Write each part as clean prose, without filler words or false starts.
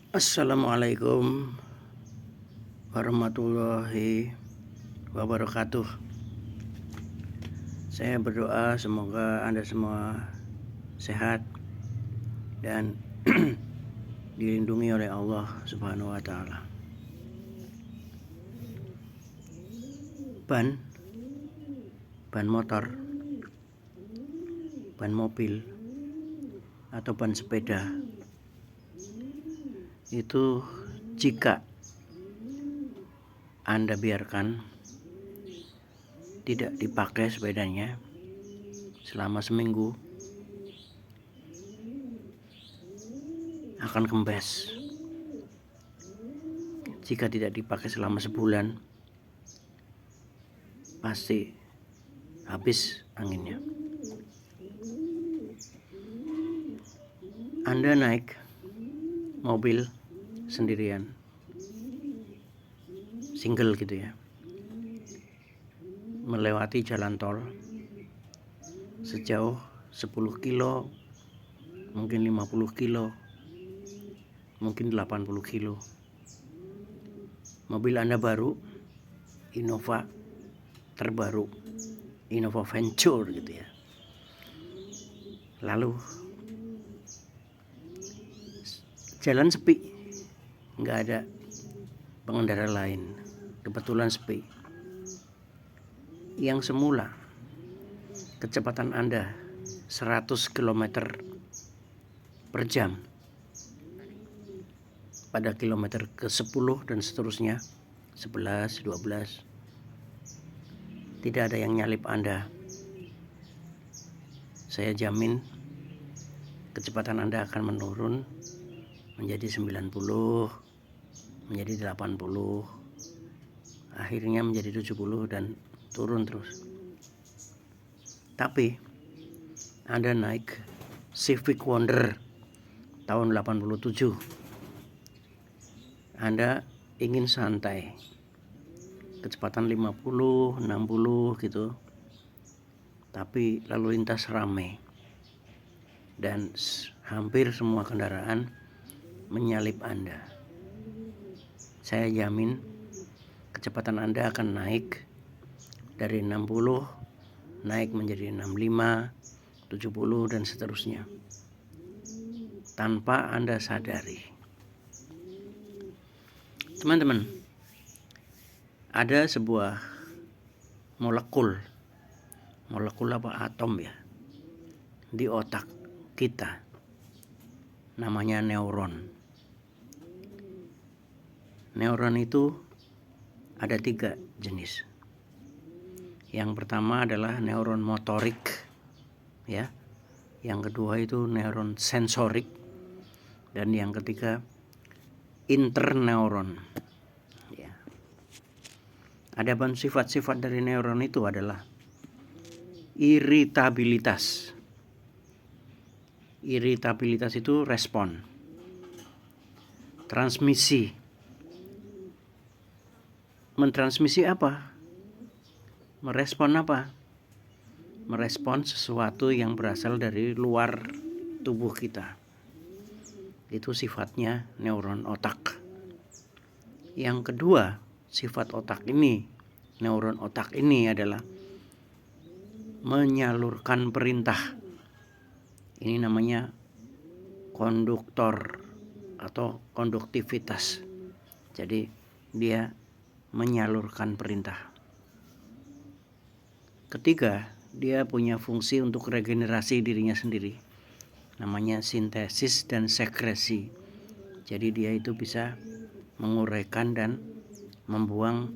Assalamualaikum warahmatullahi wabarakatuh. Saya berdoa semoga Anda semua sehat dan dilindungi oleh Allah Subhanahu wa taala. Ban motor, ban mobil atau ban sepeda itu jika Anda biarkan tidak dipakai sepedanya selama seminggu akan kempes. Jika tidak dipakai selama sebulan pasti habis anginnya. Anda naik mobil sendirian, single gitu ya, melewati jalan tol sejauh 10 kilo, mungkin 50 kilo, mungkin 80 kilo. Mobil Anda baru, Innova terbaru, Innova Venture gitu ya. Lalu jalan sepi, nggak ada pengendara lain, kebetulan sepi. Yang semula kecepatan Anda 100 km per jam pada kilometer ke-10 dan seterusnya, 11, 12, tidak ada yang nyalip Anda. Saya jamin kecepatan Anda akan menurun menjadi 90, menjadi 80, akhirnya menjadi 70 dan turun terus. Tapi Anda naik Civic Wonder tahun 87, Anda ingin santai, kecepatan 50, 60 gitu, tapi lalu lintas ramai dan hampir semua kendaraan menyalip Anda. Saya jamin kecepatan Anda akan naik dari 60 naik menjadi 65, 70 dan seterusnya tanpa Anda sadari. Teman-teman, ada sebuah molekul apa atom ya di otak kita, namanya neuron. Neuron itu ada 3 jenis. Yang pertama adalah neuron motorik ya. Yang kedua itu neuron sensorik, dan yang ketiga interneuron ya. Adapun sifat-sifat dari neuron itu adalah iritabilitas. Iritabilitas itu respon. Transmisi. Mentransmisi apa? Merespon apa? Merespon sesuatu yang berasal dari luar tubuh kita. Itu sifatnya neuron otak. Yang kedua, sifat otak ini, neuron otak ini adalah menyalurkan perintah. Ini namanya konduktor atau konduktivitas. Jadi dia menyalurkan perintah. Ketiga, dia punya fungsi untuk regenerasi dirinya sendiri. Namanya sintesis dan sekresi. Jadi dia itu bisa menguraikan dan membuang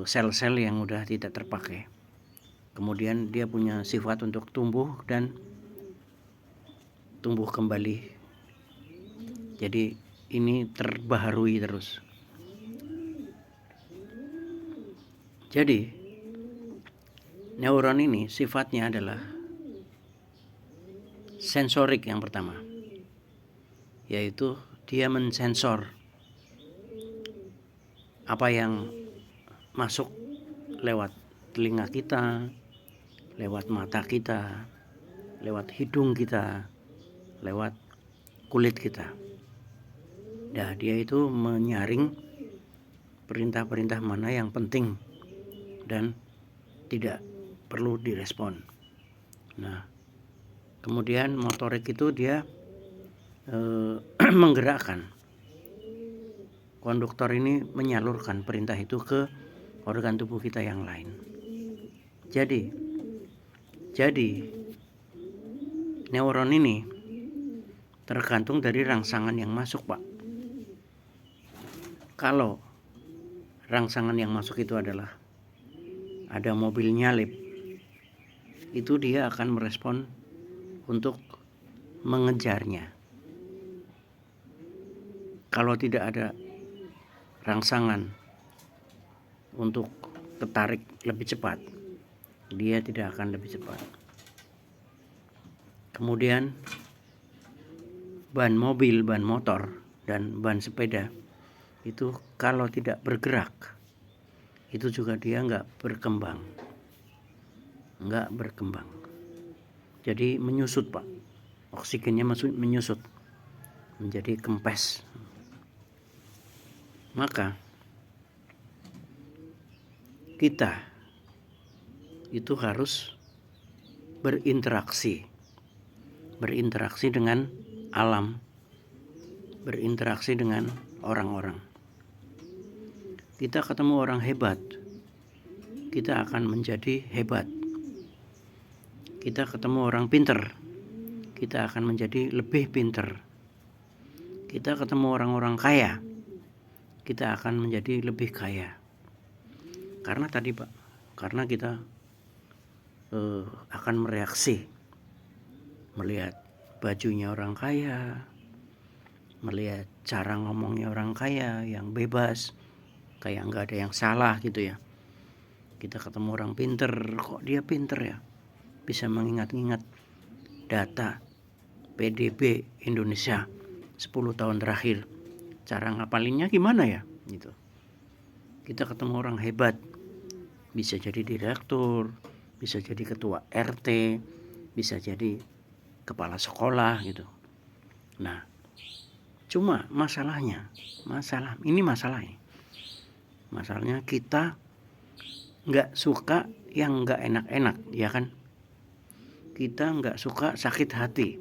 sel-sel yang udah tidak terpakai. Kemudian dia punya sifat untuk tumbuh dan tumbuh kembali. Jadi ini terbaharui terus. Jadi neuron ini sifatnya adalah sensorik yang pertama, yaitu dia mensensor apa yang masuk lewat telinga kita, lewat mata kita, lewat hidung kita, lewat kulit kita. Nah, dia itu menyaring perintah-perintah mana yang penting dan tidak perlu direspon. Nah, kemudian motorik itu dia menggerakkan. Konduktor ini menyalurkan perintah itu ke organ tubuh kita yang lain. Jadi neuron ini tergantung dari rangsangan yang masuk, Pak. Kalau rangsangan yang masuk itu adalah ada mobil nyalip, itu dia akan merespon untuk mengejarnya. Kalau tidak ada rangsangan untuk tertarik lebih cepat, dia tidak akan lebih cepat. Kemudian ban mobil, ban motor, dan ban sepeda itu kalau tidak bergerak, itu juga dia nggak berkembang. Jadi menyusut, Pak. Oksigennya menyusut menjadi kempes. Maka kita itu harus berinteraksi dengan alam, berinteraksi dengan orang-orang. Kita ketemu orang hebat, kita akan menjadi hebat. Kita ketemu orang pinter, kita akan menjadi lebih pinter. Kita ketemu orang-orang kaya, kita akan menjadi lebih kaya. Karena tadi, Pak, karena kita akan mereaksi melihat bajunya orang kaya, melihat cara ngomongnya orang kaya yang bebas, kayak nggak ada yang salah gitu ya. Kita ketemu orang pinter, kok dia pinter ya, bisa mengingat-ingat data PDB Indonesia 10 tahun terakhir. Cara ngapalinnya gimana ya gitu. Kita ketemu orang hebat, bisa jadi direktur, bisa jadi ketua RT, bisa jadi kepala sekolah gitu. Nah, cuma masalahnya kita nggak suka yang nggak enak-enak, ya kan? Kita nggak suka sakit hati.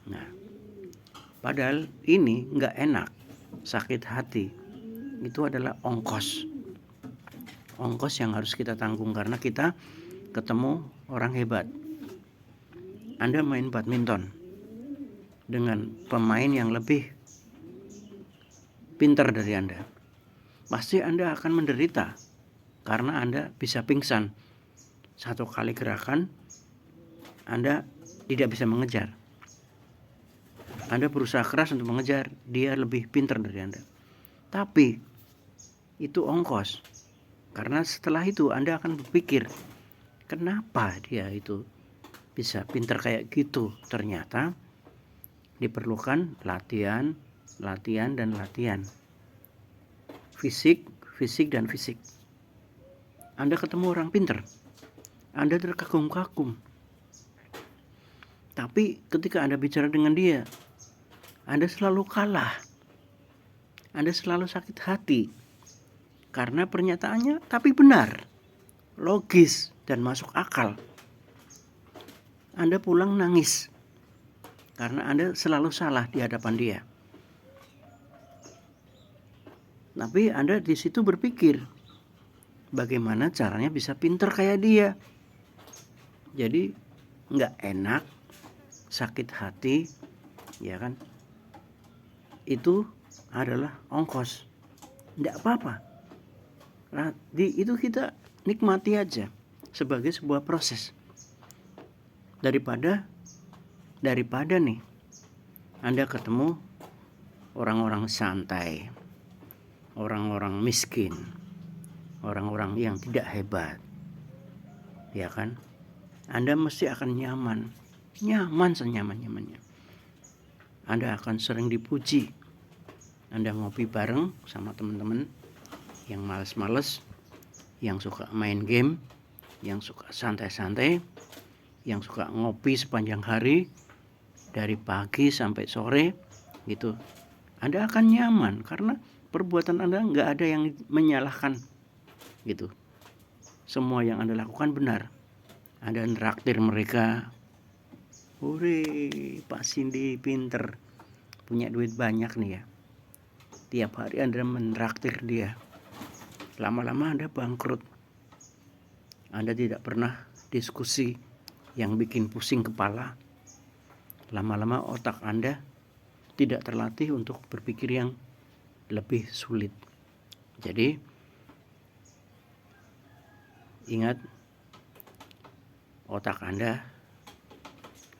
Nah, padahal ini nggak enak, sakit hati itu adalah ongkos yang harus kita tanggung karena kita ketemu orang hebat. Anda main badminton dengan pemain yang lebih pintar dari Anda, pasti Anda akan menderita karena Anda bisa pingsan. Satu kali gerakan Anda tidak bisa mengejar. Anda berusaha keras untuk mengejar, dia lebih pintar dari Anda. Tapi itu ongkos. Karena setelah itu Anda akan berpikir, kenapa dia itu bisa pintar kayak gitu? Ternyata diperlukan latihan. Fisik dan fisik. Anda ketemu orang pintar, Anda terkagum-kagum. Tapi ketika Anda bicara dengan dia, Anda selalu kalah. Anda selalu sakit hati. Karena pernyataannya tapi benar, logis, dan masuk akal. Anda pulang nangis karena Anda selalu salah di hadapan dia. Tapi Anda di situ berpikir, bagaimana caranya bisa pinter kayak dia. Jadi nggak enak, sakit hati, ya kan? Itu adalah ongkos. Nggak apa-apa. Itu kita nikmati aja sebagai sebuah proses. Daripada nih Anda ketemu orang-orang santai, orang-orang miskin, orang-orang yang tidak hebat, ya kan? Anda mesti akan nyaman senyaman-nyamannya. Anda akan sering dipuji. Anda ngopi bareng sama teman-teman yang malas-males, yang suka main game, yang suka santai-santai, yang suka ngopi sepanjang hari dari pagi sampai sore gitu. Anda akan nyaman karena perbuatan Anda nggak ada yang menyalahkan gitu. Semua yang Anda lakukan benar. Anda nraktir mereka. Hore, Pak Cindy pinter, punya duit banyak nih ya. Tiap hari Anda menraktir dia. Lama-lama Anda bangkrut. Anda tidak pernah diskusi yang bikin pusing kepala. Lama-lama otak Anda tidak terlatih untuk berpikir yang lebih sulit. Jadi ingat, otak Anda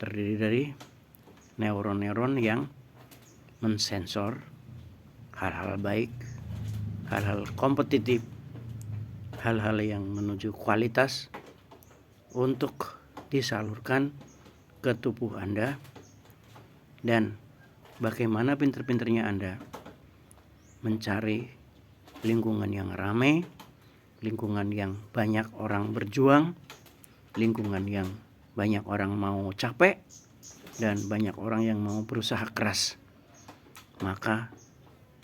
terdiri dari neuron-neuron yang mensensor hal-hal baik, hal-hal kompetitif, hal-hal yang menuju kualitas untuk disalurkan ke tubuh Anda. Dan bagaimana pinter-pinternya Anda mencari lingkungan yang ramai, lingkungan yang banyak orang berjuang, lingkungan yang banyak orang mau capek, dan banyak orang yang mau berusaha keras, maka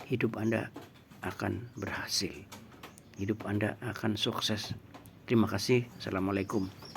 hidup Anda akan berhasil. Hidup Anda akan sukses. Terima kasih. Assalamualaikum.